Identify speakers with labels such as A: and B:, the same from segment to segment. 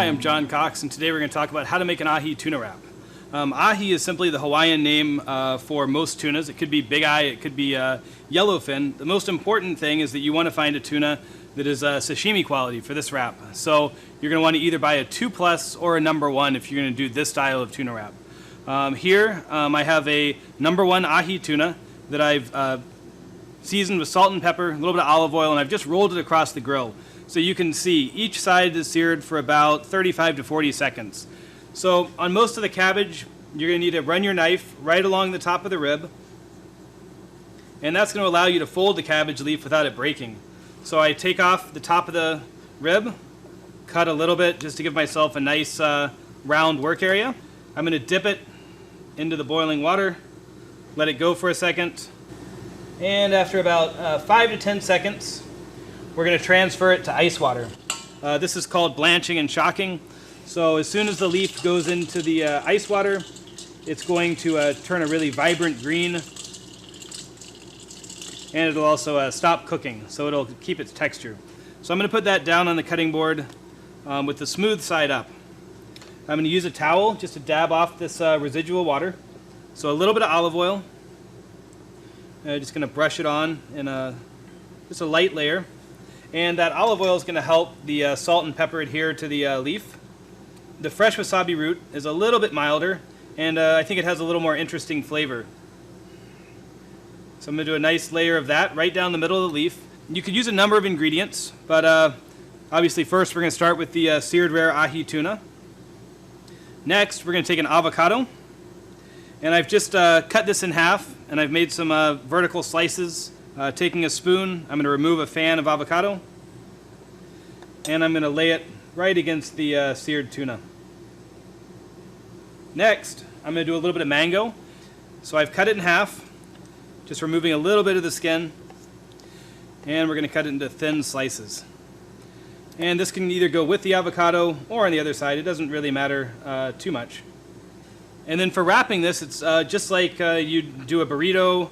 A: Hi, I'm John Cox, and today we're going to talk about how to make an ahi tuna wrap. Ahi is simply the Hawaiian name for most tunas. It could be big eye, it could be yellowfin. The most important thing is that you want to find a tuna that is sashimi quality for this wrap. So you're going to want to either buy a 2+ or a number 1 if you're going to do this style of tuna wrap. Here I have a number 1 ahi tuna that I've seasoned with salt and pepper, a little bit of olive oil, and I've just rolled it across the grill. So you can see each side is seared for about 35 to 40 seconds. So on most of the cabbage, you're going to need to run your knife right along the top of the rib, and that's going to allow you to fold the cabbage leaf without it breaking. So I take off the top of the rib, cut a little bit just to give myself a nice round work area. I'm going to dip it into the boiling water, let it go for a second, and after about 5 to 10 seconds, we're going to transfer it to ice water. This is called blanching and shocking. So as soon as the leaf goes into the ice water, it's going to turn a really vibrant green, and it'll also stop cooking, so it'll keep its texture. So I'm going to put that down on the cutting board with the smooth side up. I'm going to use a towel just to dab off this residual water. So a little bit of olive oil. Just going to brush it on in just a light layer. And that olive oil is going to help the salt and pepper adhere to the leaf. The fresh wasabi root is a little bit milder, and I think it has a little more interesting flavor. So I'm going to do a nice layer of that right down the middle of the leaf. You could use a number of ingredients, but obviously first we're going to start with the seared rare ahi tuna. Next we're going to take an avocado, and I've just cut this in half, and I've made some vertical slices. Taking a spoon, I'm going to remove a fan of avocado, and I'm going to lay it right against the seared tuna. Next, I'm going to do a little bit of mango. So I've cut it in half, just removing a little bit of the skin, and we're going to cut it into thin slices. And this can either go with the avocado or on the other side. It doesn't really matter too much. And then for wrapping this, it's just like you do a burrito.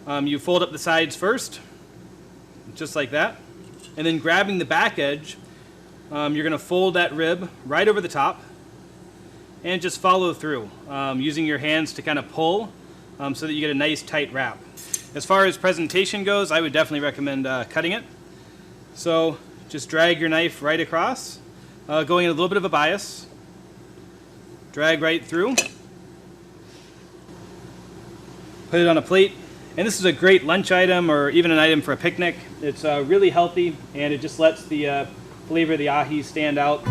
A: You fold up the sides first, just like that, and then grabbing the back edge, you're going to fold that rib right over the top and just follow through, using your hands to kind of pull so that you get a nice tight wrap. As far as presentation goes, I would definitely recommend cutting it. So just drag your knife right across, going in a little bit of a bias, drag right through, put it on a plate. And this is a great lunch item or even an item for a picnic. It's really healthy, and it just lets the flavor of the ahi stand out.